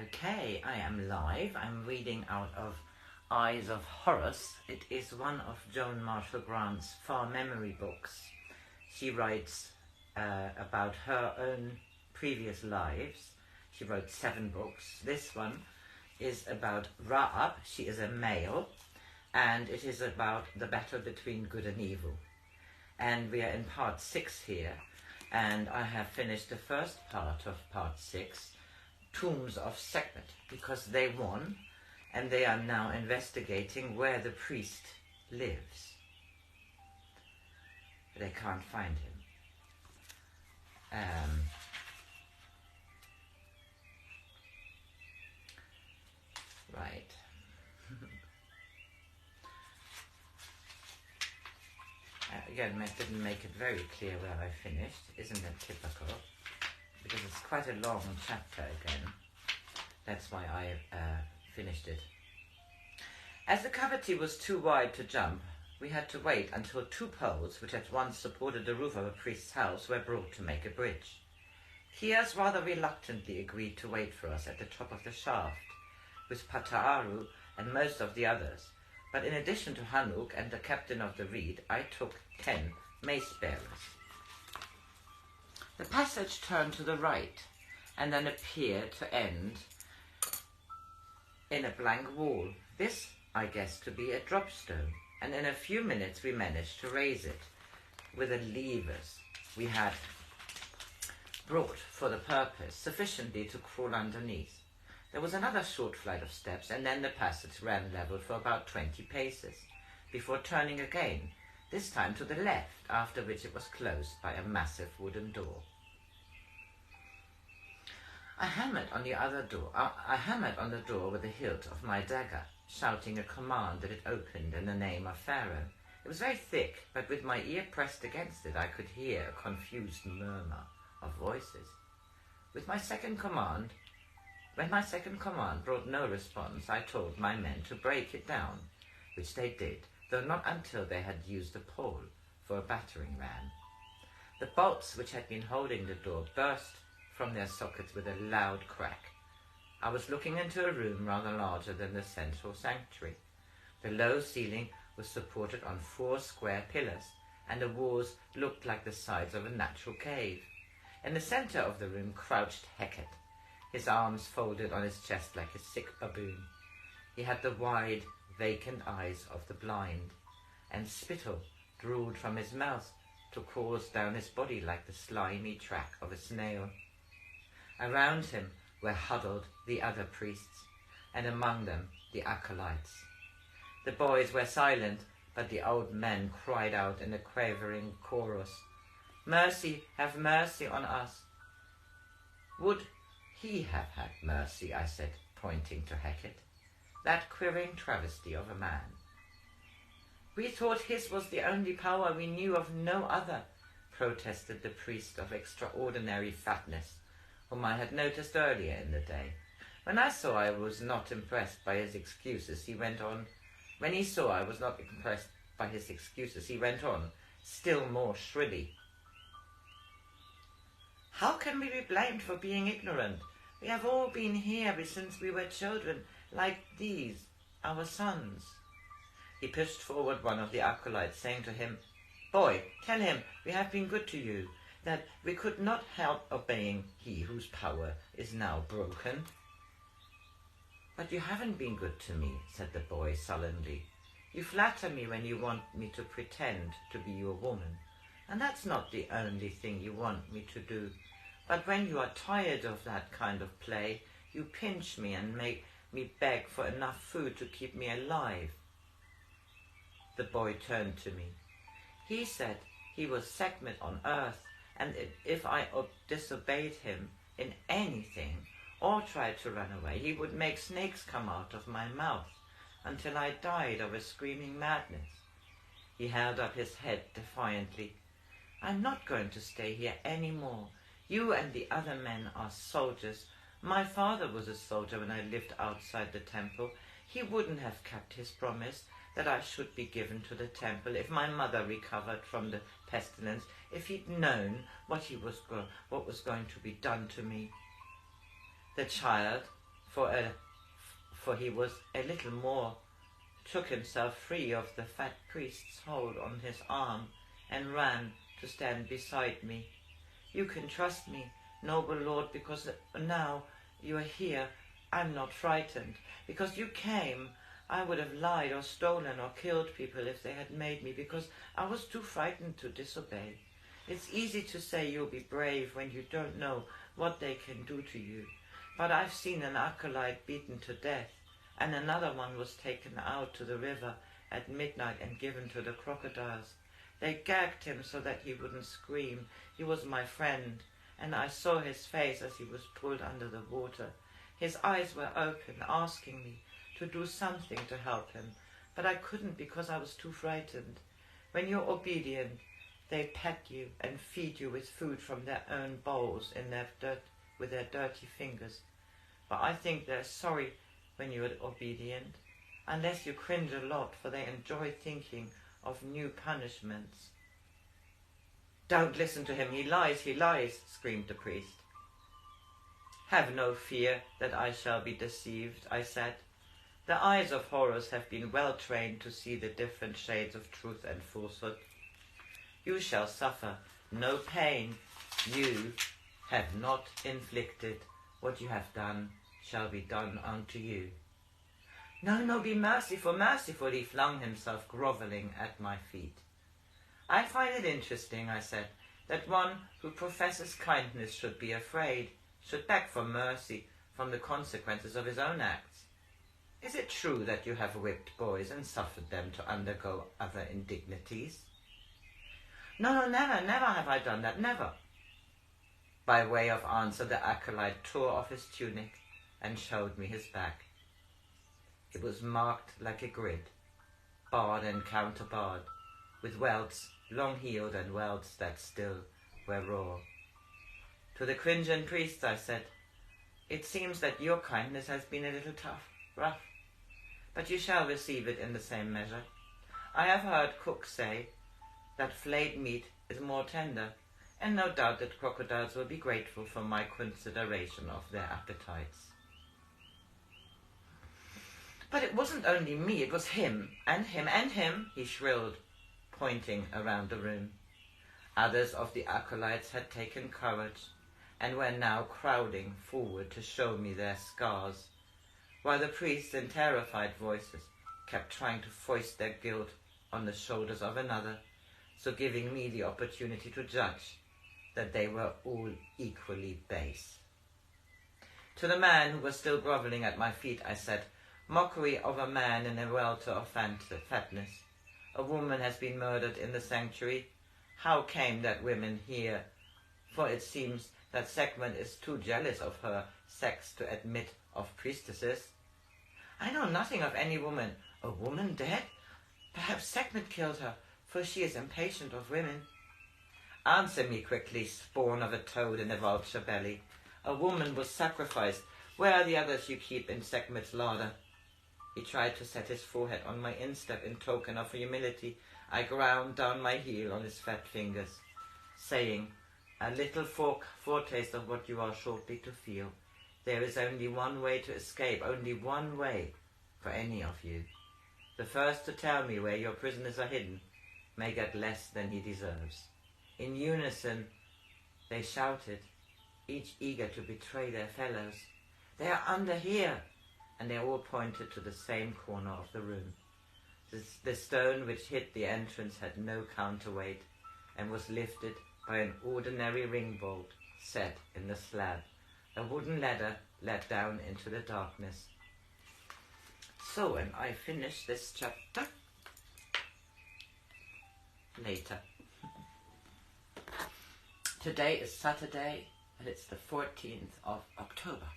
Okay, I am live. I'm reading out of Eyes of Horus. It is one of Joan Marshall Grants' far memory books. She writes about her own previous lives. She wrote 7 books. This one is about Ra. She is a male, and it is about the battle between good and evil. And we are in part 6 here, and I have finished the first part of part 6, Tombs of SEKMET, because they won, and they are now investigating where the priest lives. They can't find him. Right. Again, I didn't make it very clear where I finished. Isn't that typical? Because it's quite a long chapter again. That's why I finished it. As the cavity was too wide to jump, we had to wait until 2 poles, which had once supported the roof of a priest's house, were brought to make a bridge. Kias rather reluctantly agreed to wait for us at the top of the shaft, with Pataaru and most of the others. But in addition to Hanuk and the captain of the reed, I took 10 mace bearers. The passage turned to the right, and then appeared to end in a blank wall. This I guessed to be a dropstone, and in a few minutes we managed to raise it with the levers we had brought for the purpose, sufficiently to crawl underneath. There was another short flight of steps, and then the passage ran level for about 20 paces, before turning again, this time to the left, after which it was closed by a massive wooden door. I hammered on the door with the hilt of my dagger, shouting a command that it opened in the name of Pharaoh. It was very thick, but with my ear pressed against it, I could hear a confused murmur of voices. When my second command brought no response, I told my men to break it down, which they did, though not until they had used a pole for a battering ram. The bolts which had been holding the door burst from their sockets with a loud crack. I was looking into a room rather larger than the central sanctuary. The low ceiling was supported on 4 square pillars, and the walls looked like the sides of a natural cave. In the center of the room crouched Heket, his arms folded on his chest like a sick baboon. He had the wide, vacant eyes of the blind, and spittle drooled from his mouth to course down his body like the slimy track of a snail. Around him were huddled the other priests, and among them the acolytes. The boys were silent, but the old men cried out in a quavering chorus, "Mercy, have mercy on us." "Would he have had mercy?" I said, pointing to Heket, that quivering travesty of a man. "We thought his was the only power, we knew of no other," protested the priest of extraordinary fatness, whom I had noticed earlier in the day. When I saw I was not impressed by his excuses, he went on, still more shrilly. "How can we be blamed for being ignorant? We have all been here since we were children, like these, our sons." He pushed forward one of the acolytes, saying to him, "Boy, tell him we have been good to you, that we could not help obeying he whose power is now broken." "But you haven't been good to me," said the boy sullenly. "You flatter me when you want me to pretend to be your woman, and that's not the only thing you want me to do. But when you are tired of that kind of play, you pinch me and make me beg for enough food to keep me alive." The boy turned to me. He said he was SEKMET on earth, and if I disobeyed him in anything or tried to run away, he would make snakes come out of my mouth until I died of a screaming madness. He held up his head defiantly. "I'm not going to stay here any more. You and the other men are soldiers. My father was a soldier when I lived outside the temple. He wouldn't have kept his promise that I should be given to the temple if my mother recovered from the pestilence, if he'd known what was going to be done to me." The child for he was a little more, took himself free of the fat priest's hold on his arm and ran to stand beside me. "You can trust me, noble lord, because now you are here. I'm not frightened. Because you came, I would have lied or stolen or killed people if they had made me, because I was too frightened to disobey. It's easy to say you'll be brave when you don't know what they can do to you. But I've seen an acolyte beaten to death, and another one was taken out to the river at midnight and given to the crocodiles. They gagged him so that he wouldn't scream. He was my friend, and I saw his face as he was pulled under the water. His eyes were open, asking me to do something to help him, but I couldn't because I was too frightened. When you're obedient, they pet you and feed you with food from their own bowls with their dirty fingers. But I think they're sorry when you're obedient, unless you cringe a lot, for they enjoy thinking of new punishments." "Don't listen to him, he lies," screamed the priest. "Have no fear that I shall be deceived," I said. "The eyes of Horus have been well trained to see the different shades of truth and falsehood. You shall suffer no pain you have not inflicted. What you have done shall be done unto you." No, be merciful, merciful," he flung himself grovelling at my feet. "I find it interesting," I said, "that one who professes kindness should be afraid, should beg for mercy from the consequences of his own acts. Is it true that you have whipped boys and suffered them to undergo other indignities?" No, never have I done that, never." By way of answer, the acolyte tore off his tunic and showed me his back. It was marked like a grid, barred and counterbarred, with welts long-healed and welts that still were raw. To the cringing priest I said, "It seems that your kindness has been a little rough, but you shall receive it in the same measure. I have heard cooks say that flayed meat is more tender, and no doubt that crocodiles will be grateful for my consideration of their appetites." "But it wasn't only me, it was him, and him, and him," he shrilled, pointing around the room. Others of the acolytes had taken courage, and were now crowding forward to show me their scars, while the priests in terrified voices kept trying to foist their guilt on the shoulders of another, so giving me the opportunity to judge that they were all equally base. To the man who was still grovelling at my feet, I said, "Mockery of a man in a welter of fatness. A woman has been murdered in the sanctuary. How came that women here? For it seems that SEKMET is too jealous of her sex to admit of priestesses." "I know nothing of any woman." "A woman dead? Perhaps SEKMET killed her, for she is impatient of women." "Answer me quickly, spawn of a toad in a vulture belly. A woman was sacrificed. Where are the others you keep in SEKMET's larder?" He tried to set his forehead on my instep in token of humility. I ground down my heel on his fat fingers, saying, "A little foretaste of what you are shortly to feel. There is only one way to escape, only one way for any of you. The first to tell me where your prisoners are hidden may get less than he deserves." In unison they shouted, each eager to betray their fellows, "They are under here!" And they all pointed to the same corner of the room. The stone which hid the entrance had no counterweight and was lifted by an ordinary ring bolt set in the slab. A wooden ladder led down into the darkness. So, and I finish this chapter later. Today is Saturday, and it's the 14th of October.